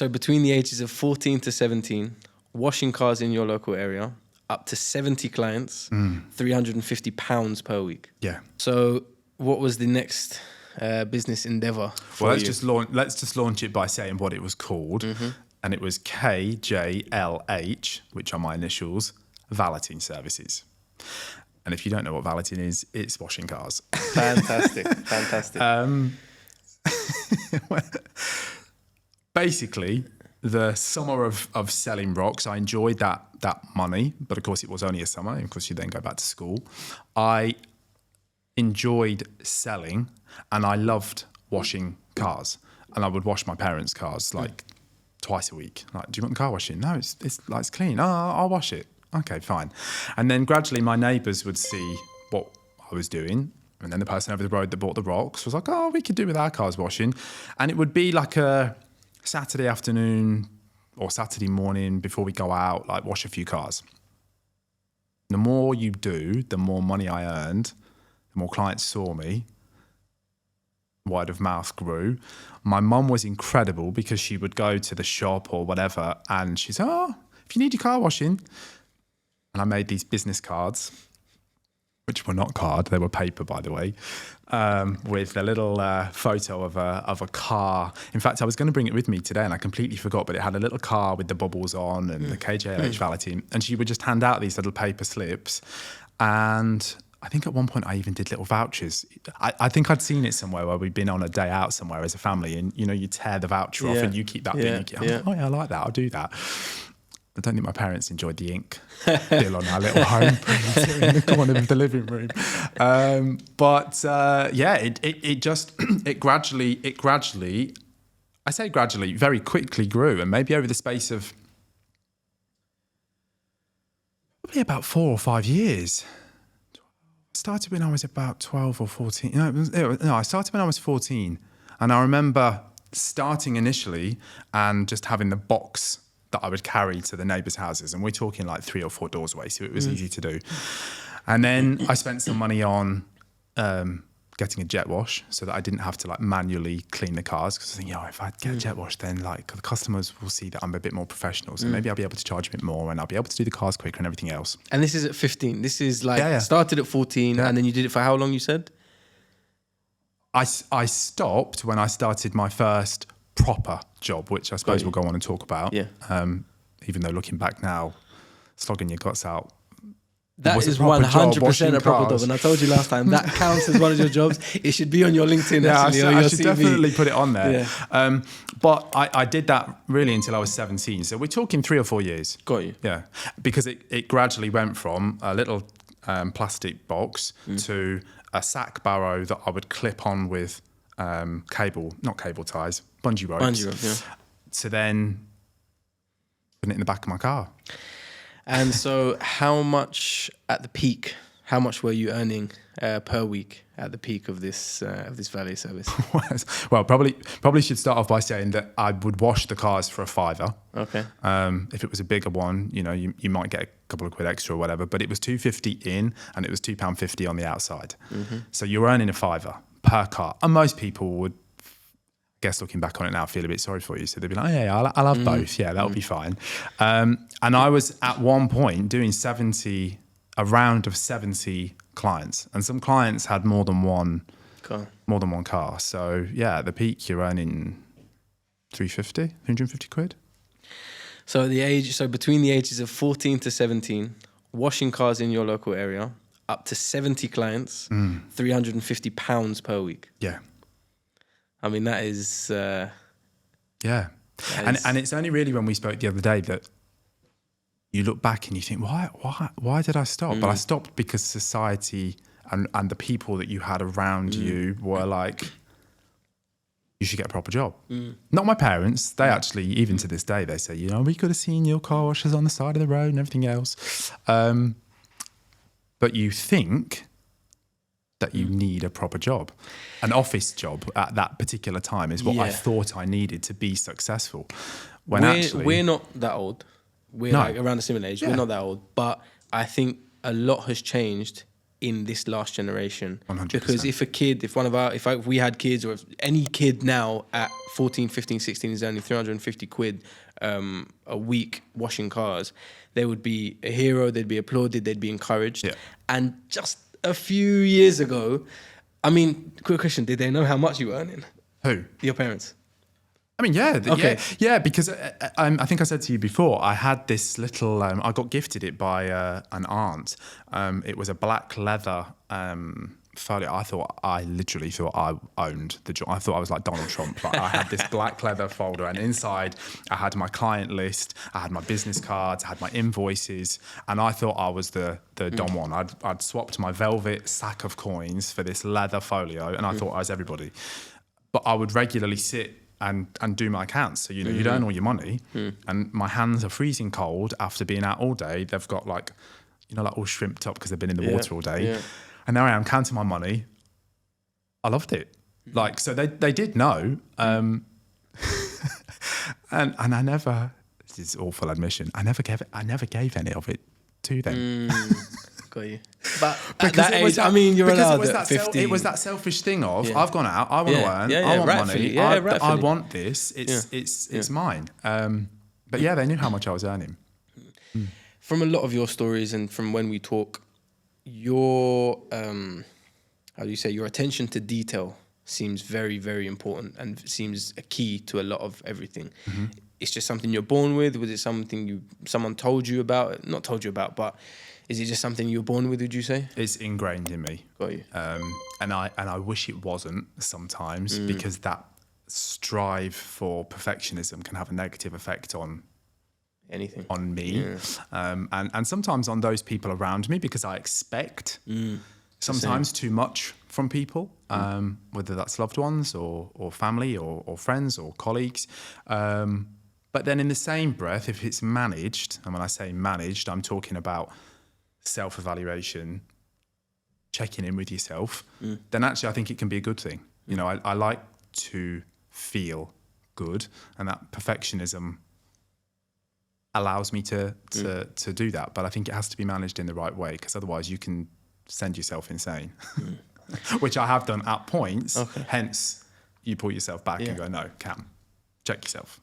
so between the ages of 14 to 17, washing cars in your local area, up to 70 clients, £350 per week. Yeah. So what was the next business endeavor for Well, you? let's just launch it by saying what it was called. And it was KJLH, which are my initials, valeting services. And if you don't know what valeting is, it's washing cars. Fantastic. Basically, the summer of selling rocks, I enjoyed that money, but of course it was only a summer. Of course, you then go back to school. I enjoyed selling, and I loved washing cars. And I would wash my parents' cars like twice a week. Like, do you want the car washing? No, it's clean. Oh, I'll wash it. Okay, fine. And then gradually my neighbours would see what I was doing. And then the person over the road that bought the rocks was like, oh, we could do with our cars washing. And it would be like a Saturday afternoon or Saturday morning before we go out, like wash a few cars. The more you do, the more money I earned, the more clients saw me. Word of mouth grew. My mum was incredible because she would go to the shop or whatever and she'd say, oh, if you need your car washing. And I made these business cards, which were not card, they were paper, by the way, with a little photo of a car. In fact, I was going to bring it with me today and I completely forgot, but it had a little car with the bubbles on and the KJLH valeting. And she would just hand out these little paper slips. And I think at one point I even did little vouchers. I think I'd seen it somewhere where we'd been on a day out somewhere as a family and, you know, you tear the voucher off and you keep that bit. I'm like, oh yeah, I like that. I'll do that. I don't think my parents enjoyed the ink still on our little home print in the corner of the living room. It gradually, I say gradually, very quickly grew. And maybe over the space of probably about 4 or 5 years. I started when I was about 12 or 14. No, I started when I was 14. And I remember starting initially and just having the box that I would carry to the neighbours' houses. And we're talking like 3 or 4 doors away, so it was easy to do. And then I spent some money on getting a jet wash so that I didn't have to like manually clean the cars. Because I think, if I get a jet wash, then like the customers will see that I'm a bit more professional. So maybe I'll be able to charge a bit more and I'll be able to do the cars quicker and everything else. And this is at 15. This is like started at 14 and then you did it for how long, you said? I stopped when I started my first proper job, which I suppose we'll go on and talk about. Yeah. Even though looking back now, slogging your guts out. That is 100% a proper job. And I told you last time, that counts as one of your jobs. It should be on your LinkedIn, actually, or your I should CV. definitely put it on there. Yeah. But I did that really until I was 17. So we're talking 3 or 4 years. Got you. Yeah. Because it gradually went from a little plastic box to a sack barrow that I would clip on with not cable ties, bungee ropes. Bungee rope, yeah. To then put it in the back of my car. And so how much were you earning per week at the peak of this valet service? Well, probably should start off by saying that I would wash the cars for £5. Okay. If it was a bigger one, you might get a couple of quid extra or whatever, but it was £2.50 in and it was £2.50 on the outside. Mm-hmm. So you're earning a £5 per car. And most people would, I guess looking back on it now, feel a bit sorry for you. So they'd be like, oh, yeah, I'll have both. Yeah, that'll be fine. And I was at one point doing a round of 70 clients. And some clients had more than one car. So yeah, at the peak, you're earning 350 quid. So between the ages of 14 to 17, washing cars in your local area, up to 70 clients, £350 per week. Yeah. I mean, that is... yeah. And it's only really when we spoke the other day that you look back and you think, why did I stop? But I stopped because society and the people that you had around you were like, you should get a proper job. Not my parents. They actually, even to this day, they say, we could have seen your car washers on the side of the road and everything else. But you think that you need a proper job. An office job at that particular time is what I thought I needed to be successful. We're not that old. We're like around a similar age. Yeah. We're not that old. But I think a lot has changed in this last generation. 100%. Because if we had kids, or if any kid now at 14, 15, 16 is earning 350 quid a week washing cars, they would be a hero, they'd be applauded, they'd be encouraged. Yeah. And just a few years ago, I mean, quick question, did they know how much you were earning? Who? Your parents? I mean, yeah, Okay. yeah, because I think I said to you before, I had this little, I got gifted it by an aunt. It was a black leather folio. I literally thought I owned the job. I thought I was like Donald Trump. Like, I had this black leather folder, and inside I had my client list, I had my business cards, I had my invoices, and I thought I was the Don Juan. I'd swapped my velvet sack of coins for this leather folio, and I thought I was everybody. But I would regularly sit and do my accounts. So, you'd earn all your money, and my hands are freezing cold after being out all day. They've got like all shrimped up because they've been in the water all day. Yeah. And there I am counting my money. I loved it. Like, so they did know. And I never, this is awful admission, I never gave any of it to them. Got you. But Because at that it was age, I mean, you're because allowed at 15. it was that selfish thing of, I've gone out, I want to earn, Yeah, I want rightfully. money, Yeah, I rightfully. want this, it's mine. But yeah, they knew how much I was earning. From a lot of your stories and from when we talk, your your attention to detail seems very, very important and seems a key to a lot of everything. It's just something you're born with? Was it something someone told you about? Not told you about, but is it just something you were born with, would you say? It's ingrained in me. Got you. And I wish it wasn't sometimes, because that strive for perfectionism can have a negative effect on Anything. on me, and sometimes on those people around me, because I expect sometimes too much from people, whether that's loved ones or family or friends or colleagues. But then in the same breath, if it's managed, and when I say managed, I'm talking about self-evaluation, checking in with yourself, then actually I think it can be a good thing. I like to feel good, and that perfectionism allows me to do that. But I think it has to be managed in the right way, because otherwise you can send yourself insane, which I have done at points. Okay. Hence, you pull yourself back and go, no, Cam, check yourself.